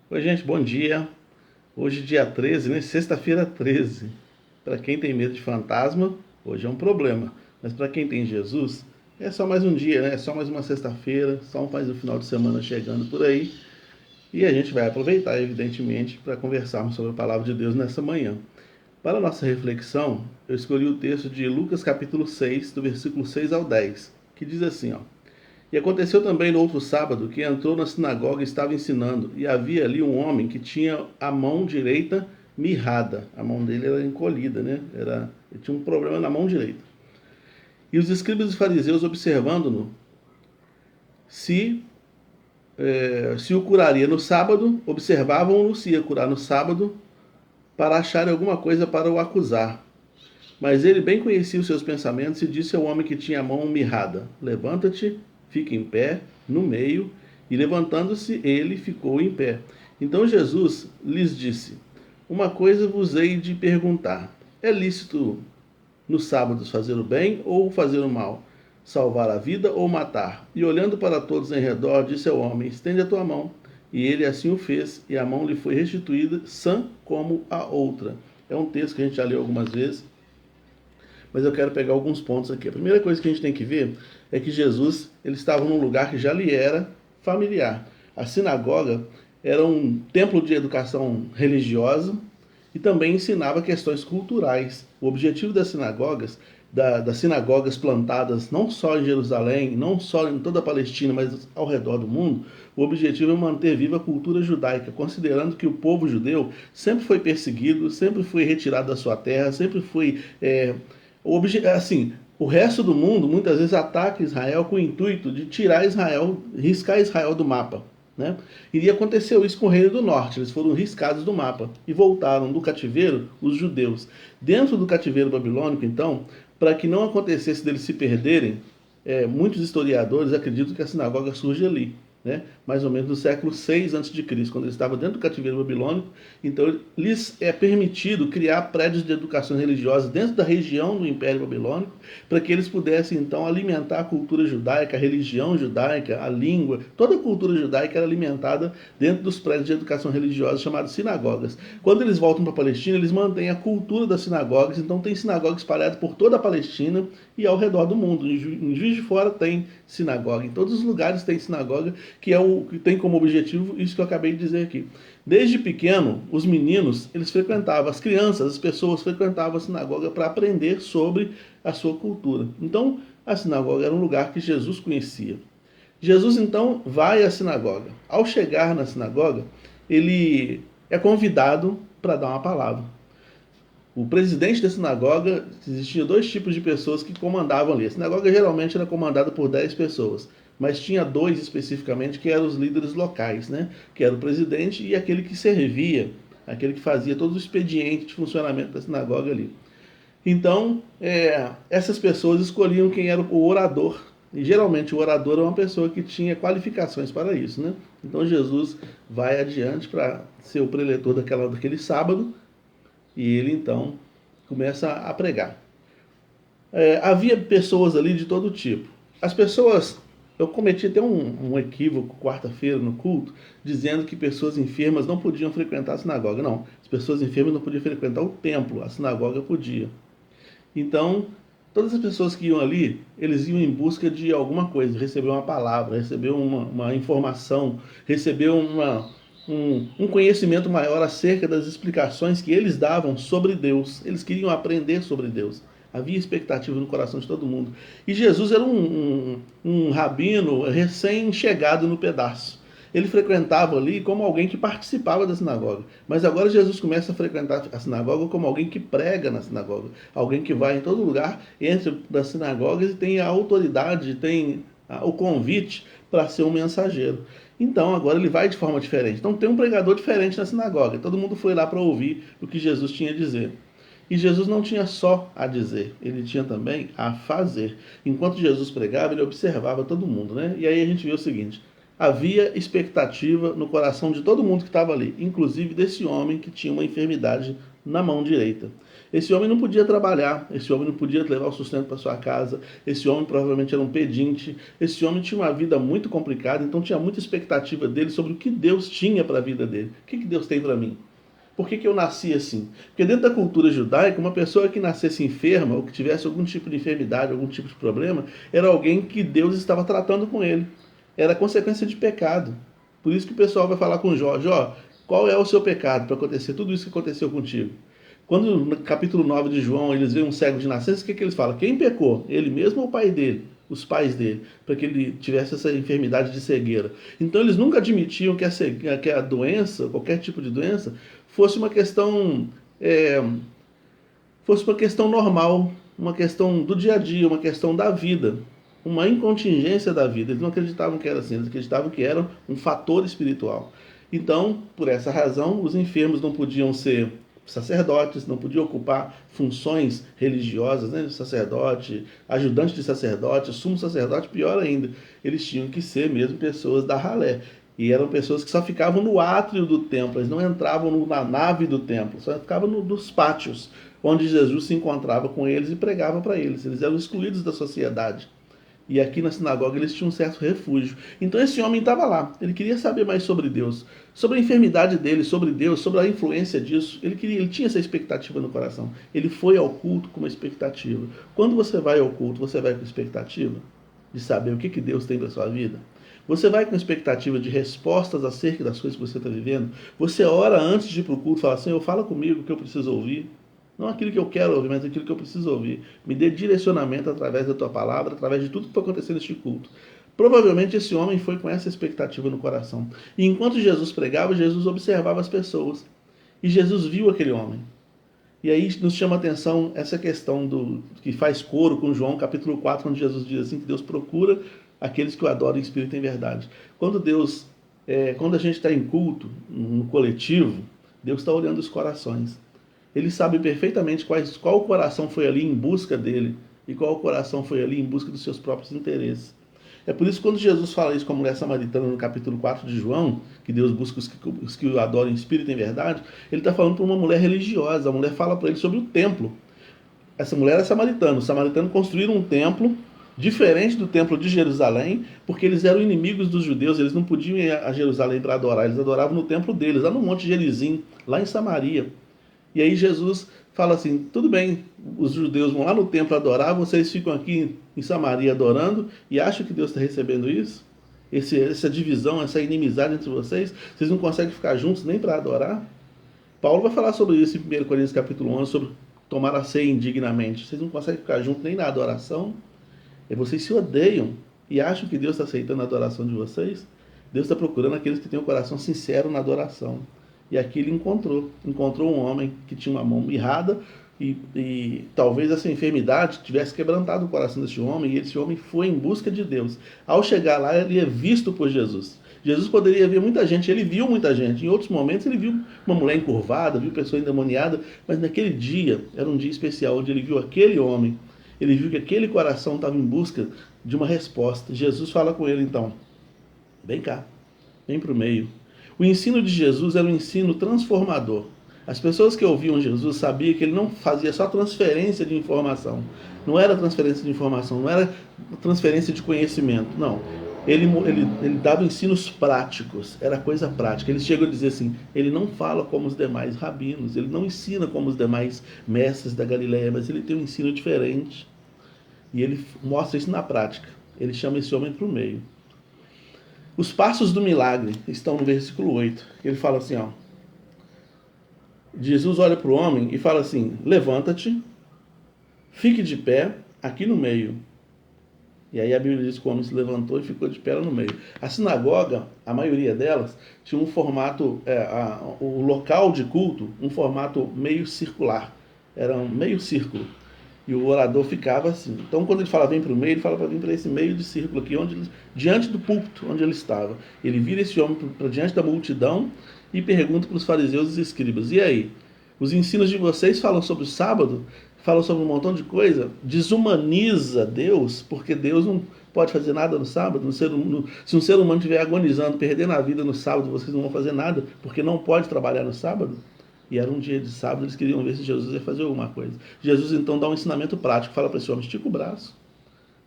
Oi, gente, bom dia. Hoje, dia 13, né? Sexta-feira 13. Para quem tem medo de fantasma, hoje é um problema. Mas para quem tem Jesus, é só mais um dia, né? É só mais uma sexta-feira, só mais um final de semana chegando por aí. E a gente vai aproveitar, evidentemente, para conversarmos sobre a palavra de Deus nessa manhã. Para a nossa reflexão, eu escolhi o texto de Lucas capítulo 6, do versículo 6 ao 10, que diz assim, ó. E aconteceu também no outro sábado que entrou na sinagoga e estava ensinando, e havia ali um homem que tinha a mão direita mirrada. A mão dele era encolhida, né? Ele tinha um problema na mão direita. E os escribas e fariseus, observando-no, se, se o curaria no sábado, observavam-no se ia curar no sábado, para achar alguma coisa para o acusar. Mas ele bem conhecia os seus pensamentos e disse ao homem que tinha a mão mirrada: Levanta-te, fica em pé, no meio. E levantando-se, ele ficou em pé. Então Jesus lhes disse: Uma coisa vos hei de perguntar: é lícito nos sábados fazer o bem ou fazer o mal? Salvar a vida ou matar? E olhando para todos em redor, disse ao homem: Estende a tua mão. E ele assim o fez, e a mão lhe foi restituída, sã como a outra. É um texto que a gente já leu algumas vezes, mas eu quero pegar alguns pontos aqui. A primeira coisa que a gente tem que ver é que Jesus ele estava num lugar que já lhe era familiar. A sinagoga era um templo de educação religiosa e também ensinava questões culturais. O objetivo das sinagogas, das sinagogas plantadas não só em Jerusalém, não só em toda a Palestina, mas ao redor do mundo, o objetivo é manter viva a cultura judaica, considerando que o povo judeu sempre foi perseguido, sempre foi retirado da sua terra, sempre foi assim, o resto do mundo muitas vezes ataca Israel com o intuito de tirar Israel, riscar Israel do mapa. Né? E aconteceu isso com o Reino do Norte, eles foram riscados do mapa e voltaram do cativeiro os judeus. Dentro do cativeiro babilônico, então, para que não acontecesse deles se perderem, muitos historiadores acreditam que a sinagoga surge ali, né? Mais ou menos no século 6 a.C., quando eles estavam dentro do cativeiro babilônico. Então, lhes é permitido criar prédios de educação religiosa dentro da região do Império Babilônico, para que eles pudessem, então, alimentar a cultura judaica, a religião judaica, a língua. Toda a cultura judaica era alimentada dentro dos prédios de educação religiosa chamados sinagogas. Quando eles voltam para a Palestina, eles mantêm a cultura das sinagogas, então tem sinagoga espalhada por toda a Palestina e ao redor do mundo. Em Juiz de Fora tem sinagoga, em todos os lugares tem sinagoga, que é o que tem como objetivo isso que eu acabei de dizer aqui. Desde pequeno, os meninos, eles frequentavam, as crianças, as pessoas frequentavam a sinagoga para aprender sobre a sua cultura. Então, a sinagoga era um lugar que Jesus conhecia. Jesus, então, vai à sinagoga. Ao chegar na sinagoga, ele é convidado para dar uma palavra. O presidente da sinagoga, existia dois tipos de pessoas que comandavam ali. A sinagoga geralmente era comandada por 10 pessoas, mas tinha dois especificamente que eram os líderes locais, né? Que era o presidente e aquele que servia, aquele que fazia todo o expediente de funcionamento da sinagoga ali. Então, essas pessoas escolhiam quem era o orador. E geralmente o orador é uma pessoa que tinha qualificações para isso, né? Então Jesus vai adiante para ser o preletor daquele sábado e ele então começa a pregar. Havia pessoas ali de todo tipo. As pessoas, eu cometi até um equívoco quarta-feira no culto, dizendo que pessoas enfermas não podiam frequentar a sinagoga. Não, as pessoas enfermas não podiam frequentar o templo, a sinagoga podia. Então, todas as pessoas que iam ali, eles iam em busca de alguma coisa, receber uma palavra, receber uma informação, receber um conhecimento maior acerca das explicações que eles davam sobre Deus. Eles queriam aprender sobre Deus. Havia expectativa no coração de todo mundo. E Jesus era um rabino recém-chegado no pedaço. Ele frequentava ali como alguém que participava da sinagoga. Mas agora Jesus começa a frequentar a sinagoga como alguém que prega na sinagoga. Alguém que vai em todo lugar, entra das sinagogas e tem a autoridade, tem o convite para ser um mensageiro. Então agora ele vai de forma diferente. Então tem um pregador diferente na sinagoga. Todo mundo foi lá para ouvir o que Jesus tinha a dizer. E Jesus não tinha só a dizer, ele tinha também a fazer. Enquanto Jesus pregava, ele observava todo mundo, né? E aí a gente vê o seguinte: havia expectativa no coração de todo mundo que estava ali, inclusive desse homem que tinha uma enfermidade na mão direita. Esse homem não podia trabalhar, esse homem não podia levar o sustento para sua casa, esse homem provavelmente era um pedinte, esse homem tinha uma vida muito complicada, então tinha muita expectativa dele sobre o que Deus tinha para a vida dele. O que Deus tem para mim? Por que eu nasci assim? Porque dentro da cultura judaica, uma pessoa que nascesse enferma ou que tivesse algum tipo de enfermidade, algum tipo de problema, era alguém que Deus estava tratando com ele. Era consequência de pecado. Por isso que o pessoal vai falar com Jó: Jó, qual é o seu pecado para acontecer tudo isso que aconteceu contigo? Quando no capítulo 9 de João eles veem um cego de nascença, o que eles falam? Quem pecou? Ele mesmo ou o pai dele? Os pais dele, para que ele tivesse essa enfermidade de cegueira. Então eles nunca admitiam que a doença, qualquer tipo de doença, fosse uma questão normal, uma questão do dia a dia, uma questão da vida, uma incontingência da vida. Eles não acreditavam que era assim, eles acreditavam que era um fator espiritual. Então, por essa razão, os enfermos não podiam ser sacerdotes, não podiam ocupar funções religiosas, né? Sacerdote, ajudante de sacerdote, sumo sacerdote, pior ainda, eles tinham que ser mesmo pessoas da ralé. E eram pessoas que só ficavam no átrio do templo, eles não entravam na nave do templo, só ficavam nos pátios, onde Jesus se encontrava com eles e pregava para eles. Eles eram excluídos da sociedade. E aqui na sinagoga eles tinham um certo refúgio. Então esse homem estava lá, ele queria saber mais sobre Deus, sobre a enfermidade dele, sobre Deus, sobre a influência disso. Ele tinha essa expectativa no coração. Ele foi ao culto com uma expectativa. Quando você vai ao culto, você vai com expectativa de saber o que Deus tem para a sua vida? Você vai com expectativa de respostas acerca das coisas que você está vivendo? Você ora antes de ir para o culto e fala: Senhor, fala comigo o que eu preciso ouvir. Não aquilo que eu quero ouvir, mas aquilo que eu preciso ouvir. Me dê direcionamento através da tua palavra, através de tudo que foi acontecendo neste culto. Provavelmente esse homem foi com essa expectativa no coração. E enquanto Jesus pregava, Jesus observava as pessoas. E Jesus viu aquele homem. E aí nos chama a atenção essa questão que faz coro com João capítulo 4, onde Jesus diz assim, que Deus procura aqueles que o adoram em espírito e em verdade. Quando a gente está em culto, no coletivo, Deus está olhando os corações. Ele sabe perfeitamente qual coração foi ali em busca dele e qual coração foi ali em busca dos seus próprios interesses. É por isso que quando Jesus fala isso com a mulher samaritana no capítulo 4 de João, que Deus busca os que o adoram em espírito e em verdade, ele está falando para uma mulher religiosa. A mulher fala para ele sobre o templo. Essa mulher é samaritana. Os samaritanos construíram um templo diferente do templo de Jerusalém, porque eles eram inimigos dos judeus, eles não podiam ir a Jerusalém para adorar, eles adoravam no templo deles, lá no Monte Gerizim, lá em Samaria. E aí Jesus fala assim: tudo bem, os judeus vão lá no templo adorar, vocês ficam aqui em Samaria adorando e acham que Deus está recebendo isso? Essa divisão, essa inimizade entre vocês não conseguem ficar juntos nem para adorar? Paulo vai falar sobre isso em 1 Coríntios capítulo 11, sobre tomar a ceia indignamente. Vocês não conseguem ficar juntos nem na adoração? E vocês se odeiam e acham que Deus está aceitando a adoração de vocês? Deus está procurando aqueles que têm um coração sincero na adoração. E aqui ele encontrou um homem que tinha uma mão mirrada e talvez essa enfermidade tivesse quebrantado o coração desse homem, e esse homem foi em busca de Deus. Ao chegar lá, ele é visto por Jesus. Jesus poderia ver muita gente, ele viu muita gente. Em outros momentos ele viu uma mulher encurvada, viu pessoa endemoniada, mas naquele dia, era um dia especial, onde ele viu aquele homem, ele viu que aquele coração estava em busca de uma resposta. Jesus fala com ele então: vem cá, vem para o meio. O ensino de Jesus era um ensino transformador. As pessoas que ouviam Jesus sabiam que ele não fazia só transferência de informação. Não era transferência de informação, não era transferência de conhecimento, não. Ele dava ensinos práticos, era coisa prática. Ele chegou a dizer assim: ele não fala como os demais rabinos, ele não ensina como os demais mestres da Galileia, mas ele tem um ensino diferente. E ele mostra isso na prática. Ele chama esse homem para o meio. Os passos do milagre estão no versículo 8. Ele fala assim, ó. Jesus olha para o homem e fala assim: levanta-te, fique de pé aqui no meio. E aí a Bíblia diz que o homem se levantou e ficou de pé lá no meio. A sinagoga, a maioria delas, tinha um formato, o local de culto, um formato meio circular. Era um meio círculo. E o orador ficava assim. Então, quando ele fala vem para o meio, ele fala para vir para esse meio de círculo aqui, diante do púlpito onde ele estava. Ele vira esse homem para diante da multidão e pergunta para os fariseus e os escribas: e aí, os ensinos de vocês falam sobre o sábado? Falam sobre um montão de coisa? Desumaniza Deus, porque Deus não pode fazer nada no sábado? Se um ser humano estiver agonizando, perdendo a vida no sábado, vocês não vão fazer nada, porque não pode trabalhar no sábado? E era um dia de sábado, eles queriam ver se Jesus ia fazer alguma coisa. Jesus então dá um ensinamento prático, fala para esse homem, estica o braço,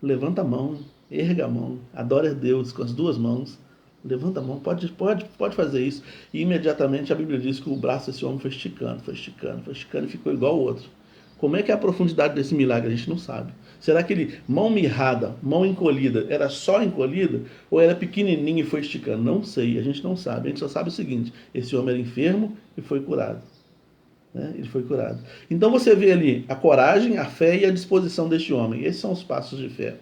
levanta a mão, erga a mão, adore a Deus com as duas mãos, levanta a mão, pode fazer isso. E imediatamente a Bíblia diz que o braço desse homem foi esticando e ficou igual ao outro. Como é que é a profundidade desse milagre? A gente não sabe. Será que ele, mão mirrada, mão encolhida, era só encolhida? Ou era pequenininho e foi esticando? Não sei, a gente não sabe. A gente só sabe o seguinte, esse homem era enfermo e foi curado. Ele foi curado. Então você vê ali a coragem, a fé e a disposição deste homem. Esses são os passos de fé.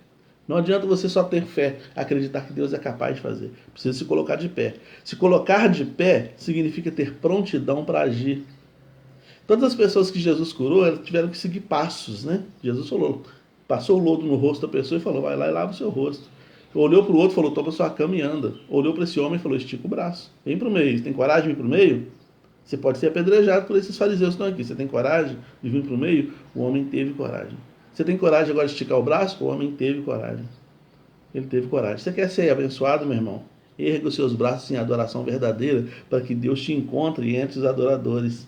Não adianta você só ter fé, acreditar que Deus é capaz de fazer. Precisa se colocar de pé. Se colocar de pé significa ter prontidão para agir. Todas as pessoas que Jesus curou, elas tiveram que seguir passos, né? Jesus falou, passou o lodo no rosto da pessoa e falou, vai lá e lava o seu rosto. Olhou para o outro e falou, toma sua cama e anda. Olhou para esse homem e falou, estica o braço. Vem para o meio. Você tem coragem de vir para o meio? Você pode ser apedrejado por esses fariseus que estão aqui. Você tem coragem de vir para o meio? O homem teve coragem. Você tem coragem agora de esticar o braço? O homem teve coragem. Ele teve coragem. Você quer ser abençoado, meu irmão? Erga os seus braços em adoração verdadeira para que Deus te encontre entre os adoradores.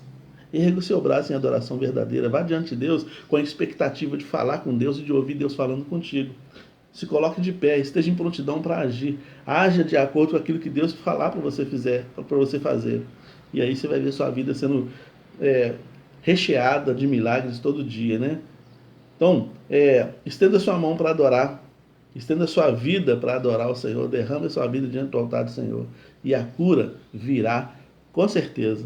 Erga o seu braço em adoração verdadeira. Vá diante de Deus com a expectativa de falar com Deus e de ouvir Deus falando contigo. Se coloque de pé, esteja em prontidão para agir. Haja de acordo com aquilo que Deus falar para você fazer. E aí você vai ver sua vida sendo recheada de milagres todo dia, né? Então, estenda sua mão para adorar. Estenda sua vida para adorar o Senhor. Derrame sua vida diante do altar do Senhor. E a cura virá, com certeza.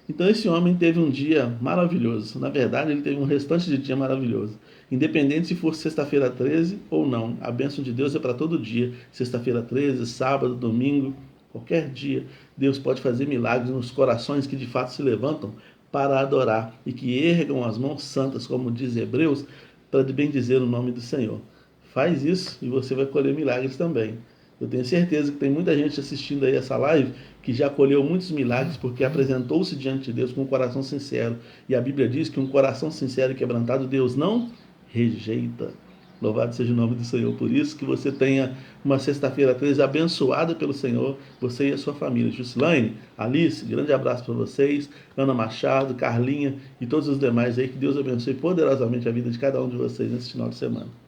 Então esse homem teve um dia maravilhoso. Na verdade, ele teve um restante de dia maravilhoso. Independente se for sexta-feira 13 ou não. A bênção de Deus é para todo dia. Sexta-feira 13, sábado, domingo, qualquer dia. Deus pode fazer milagres nos corações que de fato se levantam para adorar. E que ergam as mãos santas, como diz Hebreus, para bendizer o nome do Senhor. Faz isso e você vai colher milagres também. Eu tenho certeza que tem muita gente assistindo aí essa live que já colheu muitos milagres porque apresentou-se diante de Deus com um coração sincero. E a Bíblia diz que um coração sincero e quebrantado Deus não rejeita. Louvado seja o nome do Senhor. Por isso que você tenha uma sexta-feira 13 abençoada pelo Senhor, você e a sua família. Jusilaine, Alice, grande abraço para vocês. Ana Machado, Carlinha e todos os demais aí. Que Deus abençoe poderosamente a vida de cada um de vocês nesse final de semana.